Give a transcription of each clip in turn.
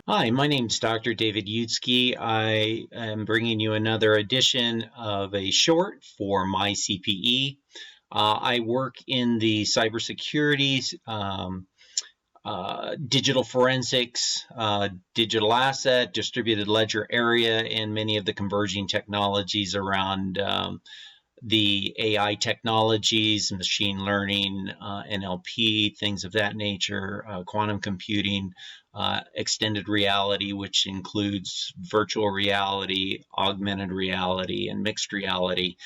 Hi, my name's Dr. David Utzke. I am bringing you another edition of a short for myCPE. I work in the cybersecurity, digital forensics, digital asset, distributed ledger area, and many of the converging technologies around the AI technologies, machine learning, NLP, things of that nature, quantum computing, extended reality, which includes virtual reality, augmented reality, and mixed reality.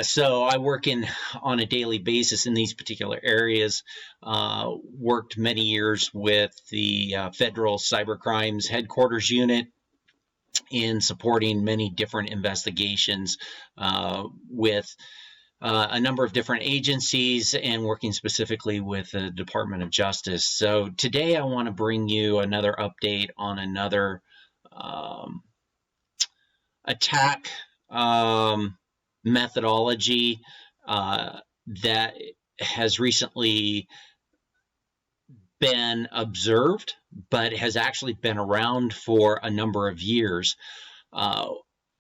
So I work on a daily basis in these particular areas. Worked many years with the Federal Cybercrimes Headquarters Unit in supporting many different investigations with a number of different agencies and working specifically with the Department of Justice. So today I want to bring you another update on another attack methodology that has recently been observed, but has actually been around for a number of years.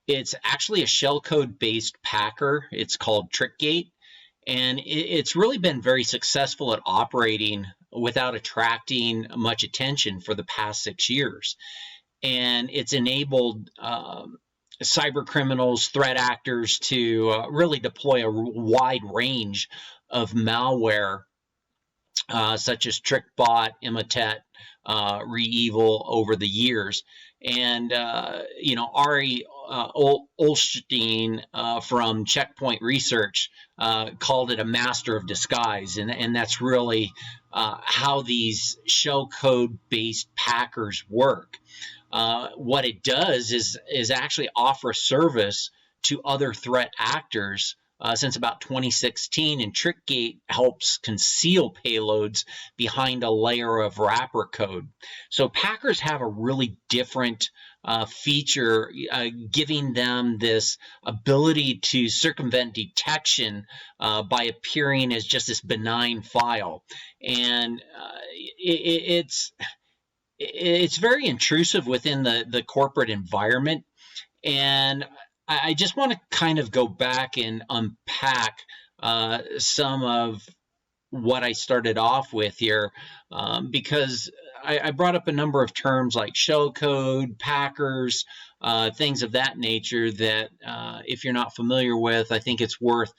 It's actually a shellcode based Packer. It's called TrickGate, and it's really been very successful at operating without attracting much attention for the past 6 years. And it's enabled cyber criminals, threat actors to really deploy a wide range of malware such as TrickBot, Imitet, ReEvil over the years. And, Ari Olstein from Checkpoint Research called it a master of disguise. And that's really how these shellcode-based Packers work. What it does is actually offer service to other threat actors since about 2016, and TrickGate helps conceal payloads behind a layer of wrapper code. So Packers have a really different feature, giving them this ability to circumvent detection by appearing as just this benign file. And it's very intrusive within the corporate environment. And I just want to kind of go back and unpack some of what I started off with here, because I brought up a number of terms like shellcode, Packers, things of that nature that if you're not familiar with, I think it's worth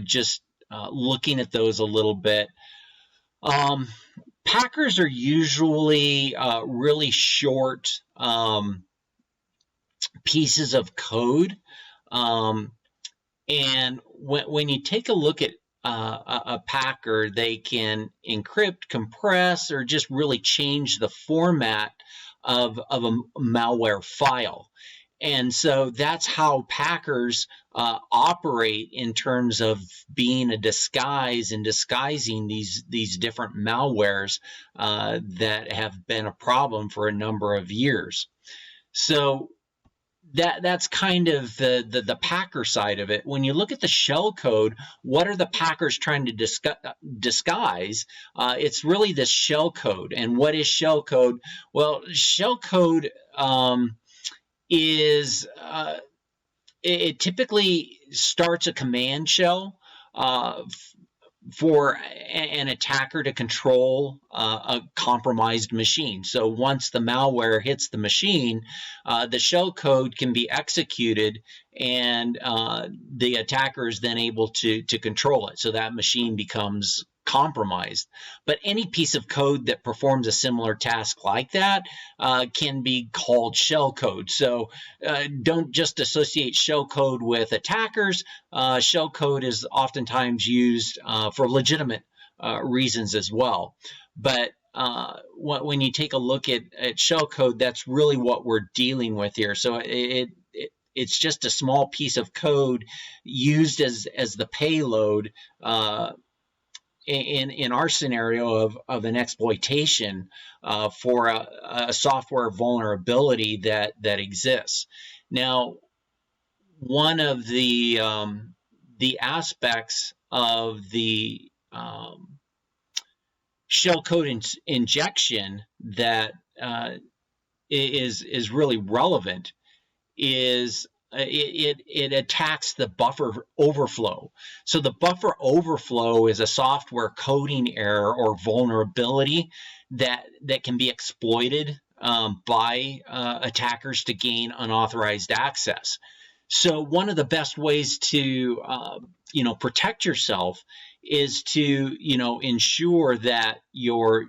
just looking at those a little bit. Packers are usually really short pieces of code. And when you take a look at a Packer, they can encrypt, compress, or just really change the format of a malware file. And so that's how Packers operate in terms of being a disguise and disguising these different malwares that have been a problem for a number of years. So that's kind of the Packer side of it. When you look at the shellcode, what are the Packers trying to disguise? It's really this shellcode. And what is shellcode? Well, shellcode is it typically starts a command shell for an attacker to control a compromised machine. So once the malware hits the machine, the shell code can be executed, and the attacker is then able to control it. So that machine becomes compromised. But any piece of code that performs a similar task like that can be called shell code. So don't just associate shell code with attackers. Shell code is oftentimes used for legitimate reasons as well. But when you take a look at shell code, that's really what we're dealing with here. So it's just a small piece of code used as the payload in our scenario of an exploitation for a software vulnerability that exists. Now, one of the aspects of the shellcode injection that is really relevant is it attacks the buffer overflow. So the buffer overflow is a software coding error or vulnerability that can be exploited by attackers to gain unauthorized access. So one of the best ways to protect yourself is to ensure that your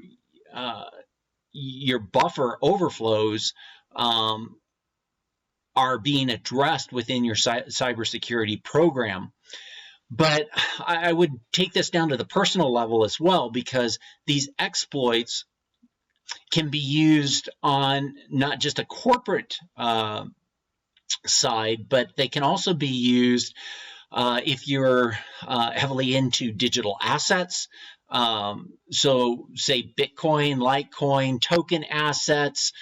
buffer overflows are being addressed within your cybersecurity program. But I would take this down to the personal level as well, because these exploits can be used on not just a corporate side, but they can also be used if you're heavily into digital assets. So say Bitcoin, Litecoin, token assets,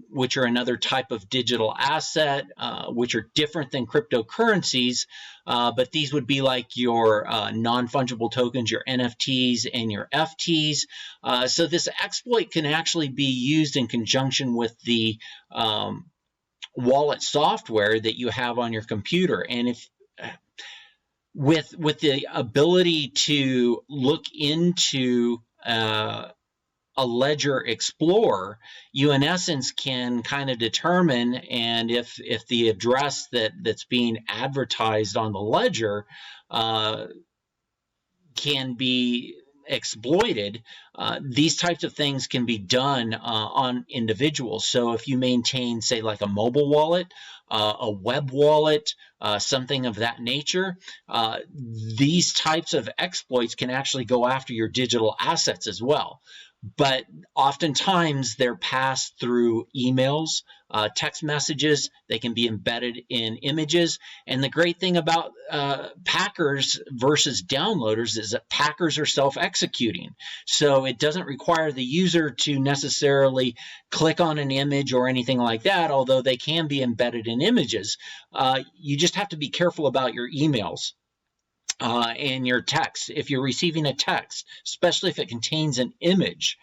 which are another type of digital asset, which are different than cryptocurrencies. But these would be like your non-fungible tokens, your NFTs and your FTs. So this exploit can actually be used in conjunction with the wallet software that you have on your computer. And if with the ability to look into a ledger explorer, you in essence can kind of determine, and if the address that's being advertised on the ledger can be exploited, these types of things can be done on individuals. So if you maintain, say, like a mobile wallet, a web wallet, something of that nature, these types of exploits can actually go after your digital assets as well. But oftentimes they're passed through emails, text messages. They can be embedded in images. And the great thing about packers versus downloaders is that packers are self-executing. So it doesn't require the user to necessarily click on an image or anything like that, although they can be embedded in images. You just have to be careful about your emails. And your text. If you're receiving a text, especially if it contains an image,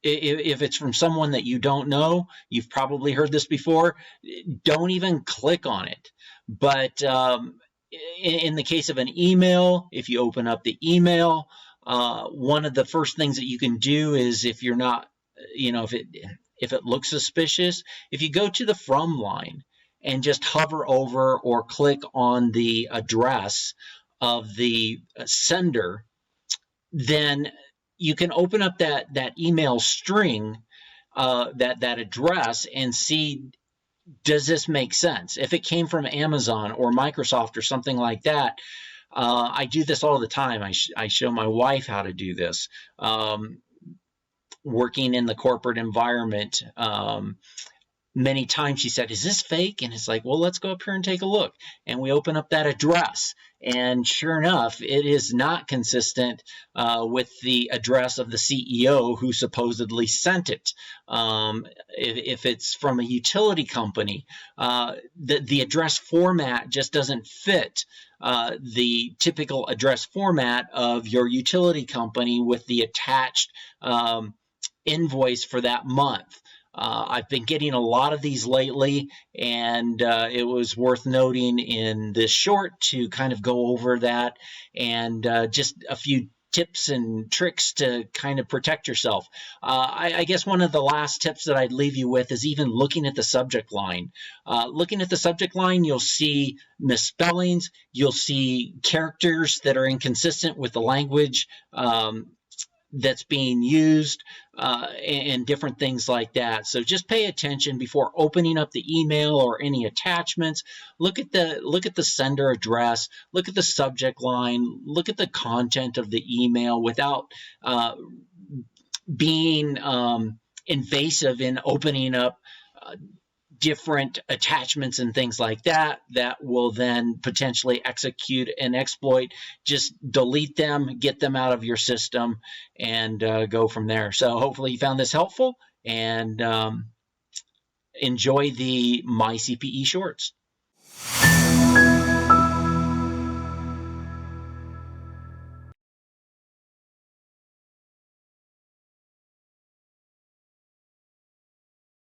if it's from someone that you don't know, you've probably heard this before, don't even click on it. But in the case of an email, if you open up the email, one of the first things that you can do is, if you're not, if it looks suspicious, if you go to the from line and just hover over or click on the address of the sender, then you can open up that email string, that address, and see, does this make sense? If it came from Amazon or Microsoft or something like that, I do this all the time. I show my wife how to do this. Working in the corporate environment, many times she said, is this fake? And it's like, well, let's go up here and take a look. And we open up that address. And sure enough, it is not consistent with the address of the CEO who supposedly sent it. If it's from a utility company, the address format just doesn't fit the typical address format of your utility company with the attached invoice for that month. I've been getting a lot of these lately, and it was worth noting in this short to kind of go over that, and just a few tips and tricks to kind of protect yourself. I guess one of the last tips that I'd leave you with is even looking at the subject line. Looking at the subject line, you'll see misspellings, you'll see characters that are inconsistent with the language that's being used, and different things like that. So just pay attention before opening up the email or any attachments. Look at the sender address, look at the subject line, look at the content of the email without being invasive in opening up different attachments and things like that will then potentially execute an exploit. Just delete them, get them out of your system, and go from there. So hopefully you found this helpful, and enjoy the myCPE shorts.